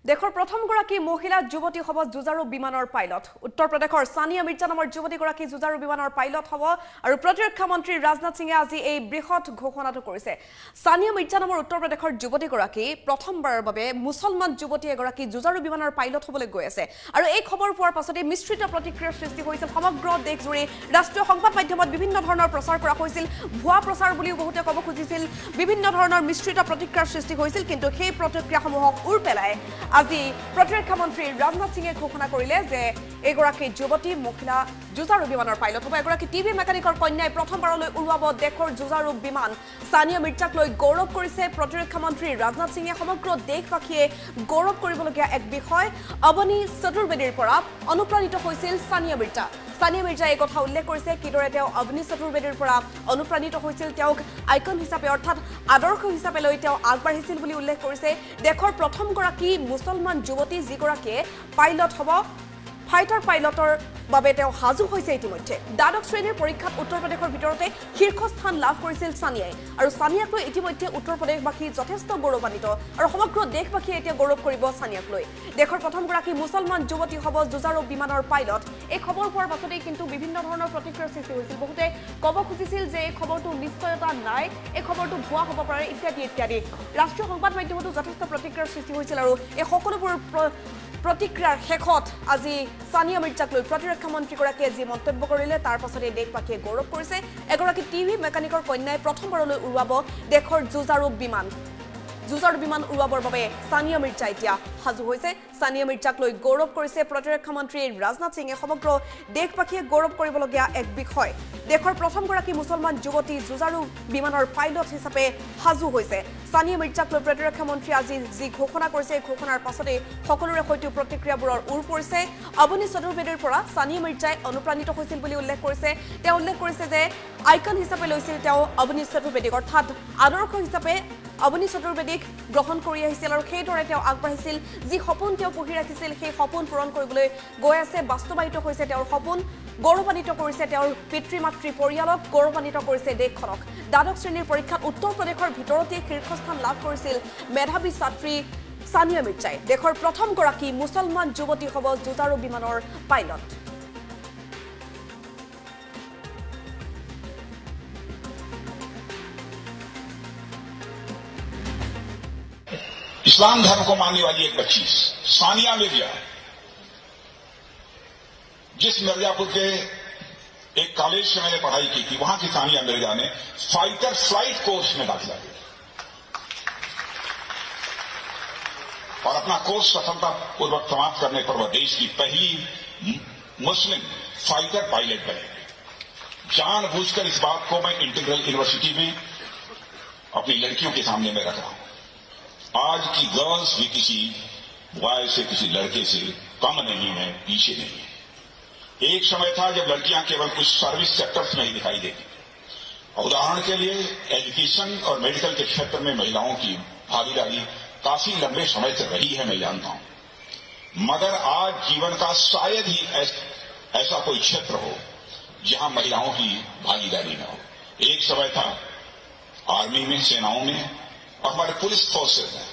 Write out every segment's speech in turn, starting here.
দেশৰ প্ৰথমগৰাকী মহিলা যুৱতী হ'ব যুঁজাৰু বিমানৰ পাইলট। উত্তৰ প্ৰদেশৰ সানিয়া মিৰ্জা নামৰ যুৱতীগৰাকী যুঁজাৰু বিমানৰ পাইলট হ'ব আৰু প্ৰতিৰক্ষা মন্ত্ৰী ৰাজনাথ সিঙে আজি এই বৃহৎ ঘোষণাটো কৰিছে। সানিয়া মিৰ্জা নামৰ উত্তৰ প্ৰদেশৰ যুৱতীগৰাকী প্ৰথমবাৰৰ বাবে মুছলমান যুৱতী এগৰাকী যুঁজাৰু বিমানৰ পাইলট হ'বলৈ গৈ আছে। আৰু এই খবৰ পোৱাৰ পাছতে মিশ্ৰিত প্ৰতিক্ৰিয়াৰ সৃষ্টি হৈছিল সমগ্ৰ দেশজুৰি। ৰাষ্ট্ৰীয় সংবাদ মাধ্যমত বিভিন্ন ধৰণৰ প্ৰচাৰ কৰা হৈছিল, ভুৱা প্ৰচাৰ বুলিও বহুতে ক'ব খুজিছিল। বিভিন্ন ধৰণৰ মিশ্ৰিত প্ৰতিক্ৰিয়াৰ সৃষ্টি হৈছিল, কিন্তু সেই প্ৰতিক্ৰিয়াসমূহক উৰ পেলাই আজি প্ৰতিৰক্ষা মন্ত্ৰী ৰাজনাথ সিঙে ঘোষণা কৰিলে যে এগৰাকী যুৱতী মহিলা যুঁজাৰু বিমানৰ পাইলট হ'ব। এগৰাকী টিভি মেকানিকৰ কন্যাই প্ৰথমবাৰলৈ উৰুৱাব দেশৰ যুঁজাৰু বিমান। সানিয়া মিৰ্জাক লৈ গৌৰৱ কৰিছে প্ৰতিৰক্ষা মন্ত্ৰী ৰাজনাথ সিঙে। সমগ্ৰ দেশবাসীয়ে গৌৰৱ কৰিবলগীয়া এক বিষয়। অৱনী চতুৰ্বেদীৰ পৰা অনুপ্ৰাণিত হৈছিল সানিয়া মিৰ্জা। সানিয়া মিৰ্জাই এই কথা উল্লেখ কৰিছে কিদৰে তেওঁ অৱনী চতুৰ্বেদীৰ পৰা অনুপ্ৰাণিত হৈছিল, তেওঁক আইকন হিচাপে অৰ্থাৎ আদৰ্শ হিচাপে লৈ তেওঁ আগবাঢ়িছিল বুলি উল্লেখ কৰিছে। দেশৰ প্ৰথমগৰাকী মুছলমান যুৱতী যিগৰাকীয়ে পাইলট হ'ব, ফাইটাৰ পাইলটৰ বাবে তেওঁ সাজু হৈছে। ইতিমধ্যে দ্বাদশ শ্ৰেণীৰ পৰীক্ষাত উত্তৰ প্ৰদেশৰ ভিতৰতে শীৰ্ষস্থান লাভ কৰিছিল সানিয়াই। আৰু সানিয়াক লৈ ইতিমধ্যে উত্তৰ প্ৰদেশবাসী যথেষ্ট গৌৰৱান্বিত আৰু সমগ্ৰ দেশবাসীয়ে এতিয়া গৌৰৱ কৰিব সানিয়াক লৈ। দেশৰ প্ৰথমগৰাকী মুছলমান যুৱতী হ'ব যুঁজাৰু বিমানৰ পাইলট। এই খবৰ পোৱাৰ পাছতেই কিন্তু বিভিন্ন ধৰণৰ প্ৰতিক্ৰিয়াৰ সৃষ্টি হৈছিল। বহুতে ক'ব খুজিছিল যে এই খবৰটো নিশ্চয়তা নাই, এই খবৰটো ভুৱা হ'ব পাৰে ইত্যাদি ইত্যাদি। ৰাষ্ট্ৰীয় সংবাদ মাধ্যমতো যথেষ্ট প্ৰতিক্ৰিয়াৰ সৃষ্টি হৈছিল। আৰু এই সকলোবোৰ প্ৰতিক্ৰিয়াৰ শেষত আজি সানিয়া মিৰ্জাক লৈ প্ৰতিৰক্ষা মন্ত্ৰীগৰাকীয়ে যি মন্তব্য কৰিলে তাৰ পাছতে দেশবাসীয়ে গৌৰৱ কৰিছে। এগৰাকী টিভি মেকানিকৰ কন্যাই প্ৰথমবাৰলৈ উৰুৱাব দেশৰ যুঁজাৰু বিমান। যুঁজাৰু বিমান উৰুৱাবৰ বাবে সানিয়া মিৰ্জা এতিয়া সাজু হৈছে। সানিয়া মিৰ্জাক লৈ গৌৰৱ কৰিছে প্ৰতিৰক্ষা মন্ত্ৰী ৰাজনাথ সিঙে। সমগ্ৰ দেশবাসীয়ে গৌৰৱ কৰিবলগীয়া এক বিষয়। দেশৰ প্ৰথমগৰাকী মুছলমান যুৱতী যুঁজাৰু বিমানৰ পাইলট হিচাপে সাজু হৈছে। সানিয়া মিৰ্জাক লৈ প্ৰতিৰক্ষা মন্ত্ৰী আজি যি ঘোষণা কৰিছে, এই ঘোষণাৰ পাছতেই সকলোৰে সৈতে প্ৰতিক্ৰিয়াবোৰৰ উৰ পৰিছে। অৱনী চতুৰ্বেদীৰ পৰা সানিয়া মিৰ্জাই অনুপ্ৰাণিত হৈছিল বুলি উল্লেখ কৰিছে। তেওঁ উল্লেখ কৰিছে যে আইকন হিচাপে লৈছিল তেওঁ অৱনী চতুৰ্বেদীক, অৰ্থাৎ আদৰ্শ হিচাপে অৱনী চতুৰ্বেদীক গ্ৰহণ কৰি আহিছিল আৰু সেইদৰে তেওঁ আগবাঢ়িছিল। যি সপোন তেওঁ পুহি ৰাখিছিল সেই সপোন পূৰণ কৰিবলৈ গৈ আছে, বাস্তৱায়িত হৈছে তেওঁৰ সপোন। গৌৰৱান্বিত কৰিছে তেওঁৰ পিতৃ মাতৃ পৰিয়ালক, গৌৰৱান্বিত কৰিছে দেশখনক। দ্বাদশ শ্ৰেণীৰ পৰীক্ষাত উত্তৰ প্ৰদেশৰ ভিতৰতে শীৰ্ষস্থান লাভ কৰিছিল মেধাৱী ছাত্ৰী সানিয়া মিৰ্জাই। দেশৰ প্ৰথমগৰাকী মুছলমান যুৱতী হ'ব যুঁজাৰু বিমানৰ পাইলট। इस्लाम धर्म को मानने वाली एक बच्ची सानिया मिर्जा, जिस मिर्जापुर के एक कॉलेज से मैंने पढ़ाई की थी, वहां की सानिया मिर्जा ने फाइटर फ्लाइट कोर्स में दाखिला लिया और अपना कोर्स सफलतापूर्वक समाप्त करने पर वह देश की पहली मुस्लिम फाइटर पायलट बनेगी। जानबूझकर इस बात को मैं इंटीग्रल यूनिवर्सिटी में अपनी लड़कियों के सामने में रख रहा हूं। आज की गर्ल्स भी किसी बॉय से, किसी लड़के से कम नहीं है, पीछे नहीं है। एक समय था जब लड़कियां केवल कुछ सर्विस सेक्टर्स में ही दिखाई देती। उदाहरण के लिए एजुकेशन और मेडिकल के क्षेत्र में महिलाओं की भागीदारी काफी लंबे समय से रही है, मैं जानता हूं। मगर आज जीवन का शायद ही ऐसा कोई क्षेत्र हो जहां महिलाओं की भागीदारी न हो। एक समय था आर्मी में, सेनाओं में और हमारे पुलिस फोर्सेज में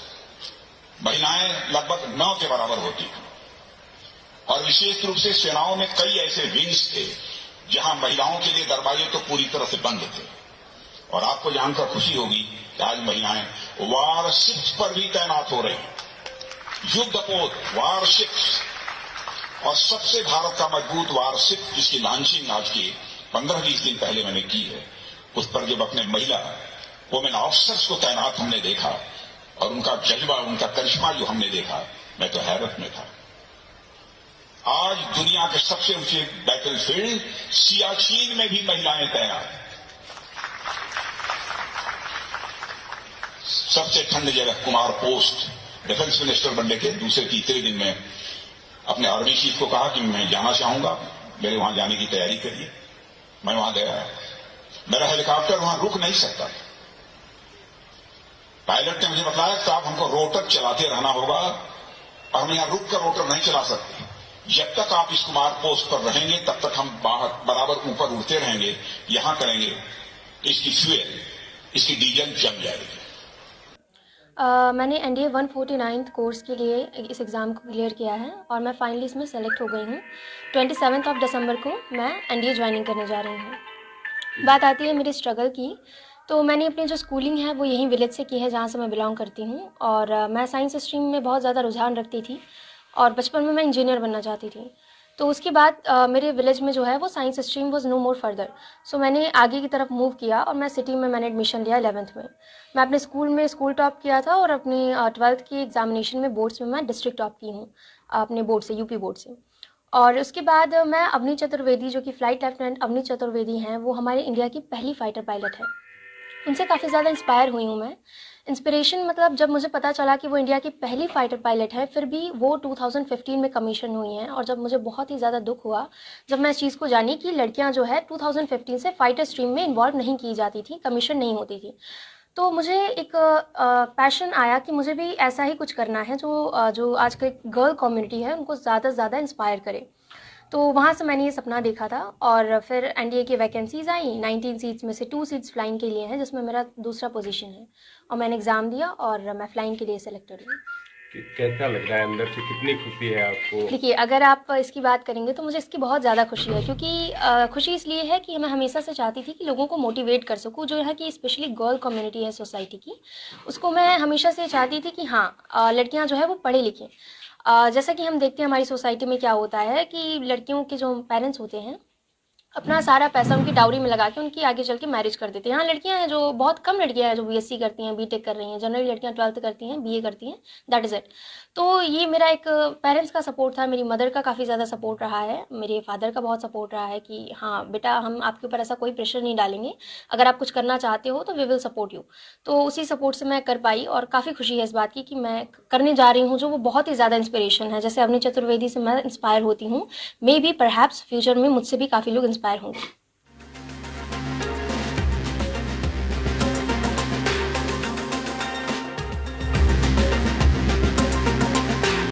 महिलाएं लगभग 9 के बराबर होती थी। और विशेष रूप से सेनाओं में कई ऐसे विंग्स थे जहां महिलाओं के लिए दरवाजे तो पूरी तरह से बंद थे। और आपको जानकर खुशी होगी कि आज महिलाएं वारशिप्स पर भी तैनात हो रही, युद्धपोत वारशिप्स। और सबसे भारत का मजबूत वारशिप जिसकी लॉन्चिंग आज के 15-20 दिन पहले मैंने की है, उस पर जब अपने महिला वुमेन ऑफिसर्स को तैनात हमने देखा और उनका जज्बा, उनका करिश्मा जो हमने देखा, मैं तो हैरत में था। आज दुनिया के सबसे ऊंचे बैटलफील्ड सियाचिन में भी महिलाएं तैनात हैं। सबसे ठंड जगह कुमार पोस्ट, डिफेंस मिनिस्टर बनने के दूसरे तीसरे दिन में अपने आर्मी चीफ को कहा कि मैं जाना चाहूंगा, मेरे वहां जाने की तैयारी करिए। मैं वहां गया, मेरा हेलीकॉप्टर वहां रुक नहीं सकता। पायलट ने मुझे बताया कि आप हमको रोटर चलाते रहना होगा और हम यहां रुक कर रोटर नहीं चला सकते। जब तक आप इस कुमार पोस्ट पर रहेंगे तब तक हम बराबर ऊपर उड़ते रहेंगे, यहां करेंगे, इसकी फ्यूल, इसकी डीजल जम जाएगी। मैंने एनडीए 149 कोर्स के लिए इस एग्ज़ाम को क्लियर किया है और मैं फाइनली इसमें सेलेक्ट हो गई हूँ। 27 दिसंबर को मैं एनडीए ज्वाइनिंग करने जा रही हूँ। बात आती है मेरी स्ट्रगल की, तो मैंने अपनी जो स्कूलिंग है वो यहीं विलेज से की है जहाँ से मैं बिलोंग करती हूँ। और मैं साइंस स्ट्रीम में बहुत ज़्यादा रुझान रखती थी और बचपन में मैं इंजीनियर बनना चाहती थी। तो उसके बाद मेरे विलेज में जो है वो science stream was no more further. So मैंने आगे की तरफ मूव किया और मैं सिटी में मैंने एडमिशन लिया 11th में। मैं अपने स्कूल में स्कूल टॉप किया था और अपनी 12th की एग्जामिनेशन में बोर्ड्स में मैं डिस्ट्रिक्ट टॉप की हूँ अपने बोर्ड से, यूपी बोर्ड से। और उसके बाद मैं अवनी चतुर्वेदी, जो कि फ़्लाइट लेफ्टिनेंट अवनी चतुर्वेदी हैं, वो हमारे इंडिया की पहली फ़ाइटर पायलट है। उनसे काफ़ी ज़्यादा इंस्पायर हुई हूँ मैं। इंस्पिरेशन मतलब जब मुझे पता चला कि वो इंडिया की पहली फ़ाइटर पायलट है, फिर भी वो 2015 में कमीशन हुई हैं, और जब मुझे बहुत ही ज़्यादा दुख हुआ जब मैं इस चीज़ को जानी कि लड़कियां जो है 2015 से फ़ाइटर स्ट्रीम में इन्वॉल्व नहीं की जाती थी, कमीशन नहीं होती थी। तो मुझे एक पैशन आया कि मुझे भी ऐसा ही कुछ करना है जो आजकल गर्ल कम्युनिटी है उनको ज़्यादा से ज़्यादा इंस्पायर करे। तो वहाँ से मैंने ये सपना देखा था और फिर एनडीए की वैकेंसीज़ आई। 19 सीट्स में से 2 सीट्स फ्लाइंग के लिए हैं, जिसमें मेरा दूसरा पोजीशन है, और मैंने एग्ज़ाम दिया और मैं फ्लाइंग के लिए सेलेक्टेड हुई। कैसा लग रहा है अंदर से, कितनी खुशी है आपको? देखिए, अगर आप इसकी बात करेंगे तो मुझे इसकी बहुत ज़्यादा खुशी है, क्योंकि खुशी इसलिए है कि मैं हमेशा से चाहती थी कि लोगों को मोटिवेट कर सकूँ, जो है कि स्पेशली गर्ल कम्युनिटी है सोसाइटी की, उसको मैं हमेशा से चाहती थी कि हाँ, लड़कियाँ जो है वो पढ़े लिखें। जैसा कि हम देखते हैं हमारी सोसाइटी में क्या होता है कि लड़कियों के जो पेरेंट्स होते हैं अपना सारा पैसा उनकी डाउरी में लगा के उनकी आगे चल के मैरिज कर देते हैं। हाँ, लड़कियां हैं जो, बहुत कम लड़कियां हैं जो बीएससी करती हैं, बीटेक कर रही हैं, जनरली लड़कियां 12th करती हैं, बीए करती हैं, दैट इज़ इट। तो ये मेरा एक पेरेंट्स का सपोर्ट था, मेरी मदर का काफ़ी ज़्यादा सपोर्ट रहा है, मेरे फादर का बहुत सपोर्ट रहा है कि हाँ बेटा, हम आपके ऊपर ऐसा कोई प्रेशर नहीं डालेंगे, अगर आप कुछ करना चाहते हो तो वी विल सपोर्ट यू। तो उसी सपोर्ट से मैं कर पाई और काफ़ी खुशी है इस बात की कि मैं करने जा रही हूँ जो वो बहुत ही ज़्यादा इंस्पिरेशन है। जैसे अवनी चतुर्वेदी से मैं इंस्पायर होती हूँ, मे बी परहैप्स फ्यूचर में मुझसे भी काफ़ी लोग इंस्पायर होंगे।